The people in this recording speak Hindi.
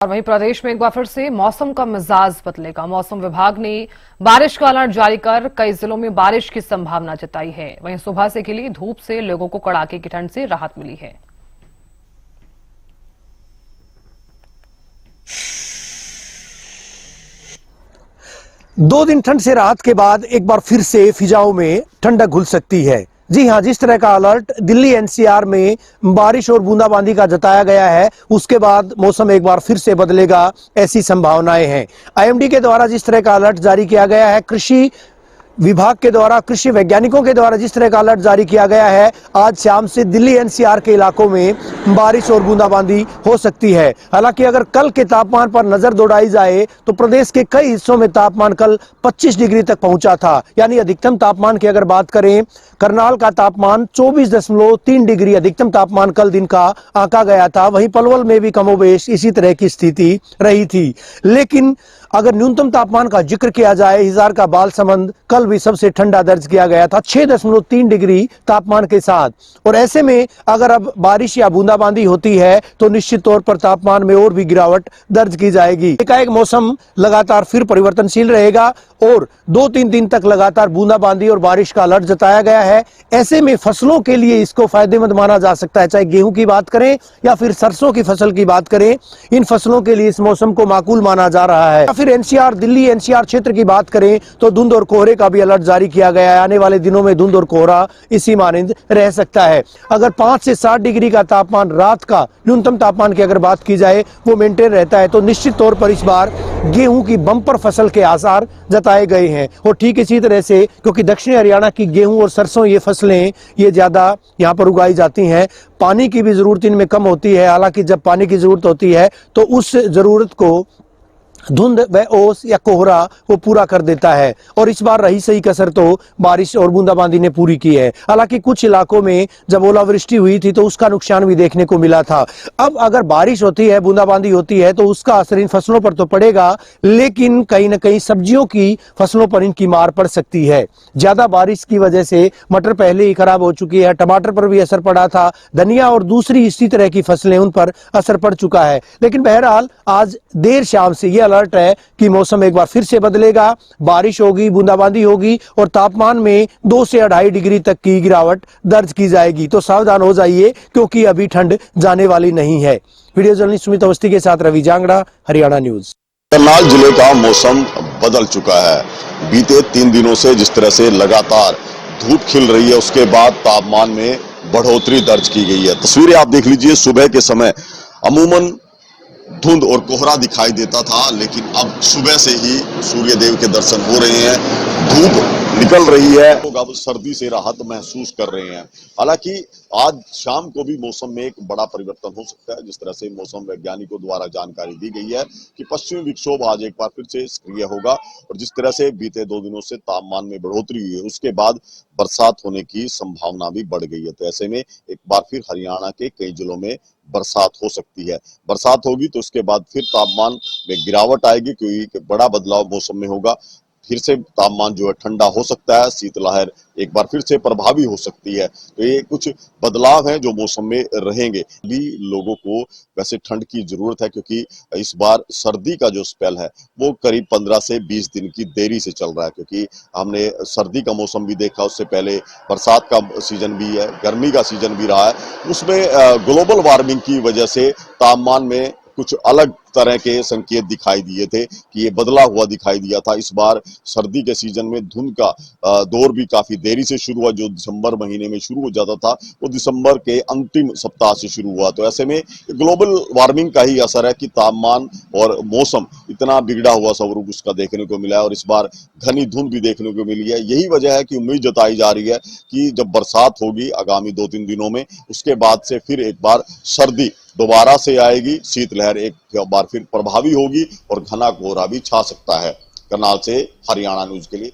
और वहीं प्रदेश में एक बार फिर से मौसम का मिजाज बदलेगा। मौसम विभाग ने बारिश का अलर्ट जारी कर कई जिलों में बारिश की संभावना जताई है। वहीं सुबह से खिली धूप से लोगों को कड़ाके की ठंड से राहत मिली है। दो दिन ठंड से राहत के बाद एक बार फिर से फिजाओं में ठंडक घुल सकती है। जी हां, जिस तरह का अलर्ट दिल्ली एनसीआर में बारिश और बूंदाबांदी का जताया गया है, उसके बाद मौसम एक बार फिर से बदलेगा, ऐसी संभावनाएं हैं। आईएमडी के द्वारा जिस तरह का अलर्ट जारी किया गया है, कृषि विभाग के द्वारा, कृषि वैज्ञानिकों के द्वारा जिस तरह का अलर्ट जारी किया गया है, आज शाम से दिल्ली एनसीआर के इलाकों में बारिश और बूंदाबांदी हो सकती है। हालांकि अगर कल के तापमान पर नजर दौड़ाई जाए तो प्रदेश के कई हिस्सों में तापमान कल 25 डिग्री तक पहुंचा था। यानी अधिकतम तापमान की अगर बात करें, करनाल का तापमान 24.3 डिग्री अधिकतम तापमान कल दिन का आंका गया था। वहीं पलवल में भी कमोबेश इसी तरह की स्थिति रही थी। लेकिन अगर न्यूनतम तापमान का जिक्र किया जाए, हिसार का बालसमंद कल भी सबसे ठंडा दर्ज किया गया था 6.3 डिग्री तापमान के साथ। और ऐसे में अगर अब बारिश या बूंदाबांदी होती है तो निश्चित तौर पर तापमान में और भी गिरावट दर्ज की जाएगी। एकाएक मौसम लगातार फिर परिवर्तनशील रहेगा और 2-3 दिन तक लगातार बूंदाबांदी और बारिश का अलर्ट जताया गया है। ऐसे में फसलों के लिए इसको फायदेमंद माना जा सकता है, चाहे गेहूं की बात करें या फिर सरसों की फसल की बात करें। इन फसलों के लिए इस मौसम को माकूल माना जा रहा है। फिर एनसीआर, दिल्ली एनसीआर क्षेत्र की बात करें तो धुंध और कोहरे का भी अलर्ट जारी किया गया है। आने वाले दिनों में धुंध और कोहरा इसी मानंद रह सकता है। अगर 5 से 7 डिग्री का तापमान रात का न्यूनतम तापमान की अगर बात की जाए वो मेंटेन रहता है, तो निश्चित तौर पर इस बार गेहूं की बम्पर फसल के आसार जताए गए हैं। और ठीक इसी तरह से, क्योंकि दक्षिणी हरियाणा की गेहूं और सरसों ये फसलें ये ज्यादा यहाँ पर उगाई जाती हैं, पानी की भी जरूरत इनमें कम होती है। हालांकि जब पानी की जरूरत होती है तो उस जरूरत को धुंध व ओस या कोहरा वो पूरा कर देता है। और इस बार रही सही कसर तो बारिश और बूंदाबांदी ने पूरी की है। हालांकि कुछ इलाकों में जब ओलावृष्टि हुई थी तो उसका नुकसान भी देखने को मिला था। अब अगर बारिश होती है, बूंदाबांदी होती है तो उसका असर इन फसलों पर तो पड़ेगा, लेकिन कहीं ना कहीं सब्जियों की फसलों पर इनकी मार पड़ सकती है। ज्यादा बारिश की वजह से मटर पहले ही खराब हो चुकी है, टमाटर पर भी असर पड़ा था, धनिया और दूसरी इसी तरह की फसलें उन पर असर पड़ चुका है। लेकिन बहरहाल आज देर शाम से यह अलर्ट है कि मौसम एक बार फिर से बदलेगा, बारिश होगी, बूंदाबांदी होगी और तापमान में 2 से 2.5 डिग्री तक की गिरावट दर्ज की जाएगी। तो सावधान हो जाइए, क्योंकि अभी ठंड जाने वाली नहीं है। वीडियो जर्नलिस्ट सुमित अवस्थी के साथ रवि जांगड़ा, हरियाणा न्यूज। करनाल जिले का मौसम बदल चुका है। बीते 3 दिनों से जिस तरह से लगातार धूप खिल रही है, उसके बाद तापमान में बढ़ोतरी दर्ज की गई है। तस्वीरें आप देख लीजिए, सुबह के समय अमूमन धुंध और कोहरा दिखाई देता था, लेकिन अब सुबह से ही सूर्य देव के दर्शन हो रहे हैं, धूप निकल रही है। लोग अब सर्दी से राहत महसूस कर रहे हैं। हालांकि आज शाम को भी मौसम में एक बड़ा परिवर्तन हो सकता है। जिस तरह से मौसम वैज्ञानिकों द्वारा जानकारी दी गई है कि पश्चिमी विक्षोभ आज एक बार फिर से सक्रिय होगा और जिस तरह से बीते 2 दिनों से तापमान में बढ़ोतरी हुई है, उसके बाद बरसात होने की संभावना भी बढ़ गई है। तो ऐसे में एक बार फिर हरियाणा के कई जिलों में बरसात हो सकती है। बरसात होगी तो उसके बाद फिर तापमान में गिरावट आएगी, क्योंकि बड़ा बदलाव मौसम में होगा। फिर से तापमान जो है ठंडा हो सकता है, शीतलहर एक बार फिर से प्रभावी हो सकती है। तो ये कुछ बदलाव हैं जो मौसम में रहेंगे। भी लोगों को वैसे ठंड की जरूरत है, क्योंकि इस बार सर्दी का जो स्पेल है वो करीब 15 से 20 दिन की देरी से चल रहा है। क्योंकि हमने सर्दी का मौसम भी देखा, उससे पहले बरसात का सीजन भी है, गर्मी का सीजन भी रहा है। उसमें ग्लोबल वार्मिंग की वजह से तापमान में कुछ अलग तरह के संकेत दिखाई दिए थे कि ये बदला हुआ दिखाई दिया था। इस बार सर्दी के सीजन में धुंध का दौर भी काफी देरी से शुरू हुआ। जो दिसंबर महीने में शुरू हो जाता था वो दिसंबर के अंतिम सप्ताह से शुरू हुआ। तो ऐसे में ग्लोबल वार्मिंग का ही असर है कि तापमान और मौसम इतना बिगड़ा हुआ स्वरूप उसका देखने को मिला है और इस बार घनी धुंध भी देखने को मिली है। यही वजह है कि उम्मीद जताई जा रही है कि जब बरसात होगी आगामी 2-3 दिनों में, उसके बाद से फिर एक बार सर्दी दोबारा से आएगी, शीतलहर एक बार फिर प्रभावी होगी और घना कोहरा भी छा सकता है। करनाल से हरियाणा न्यूज के लिए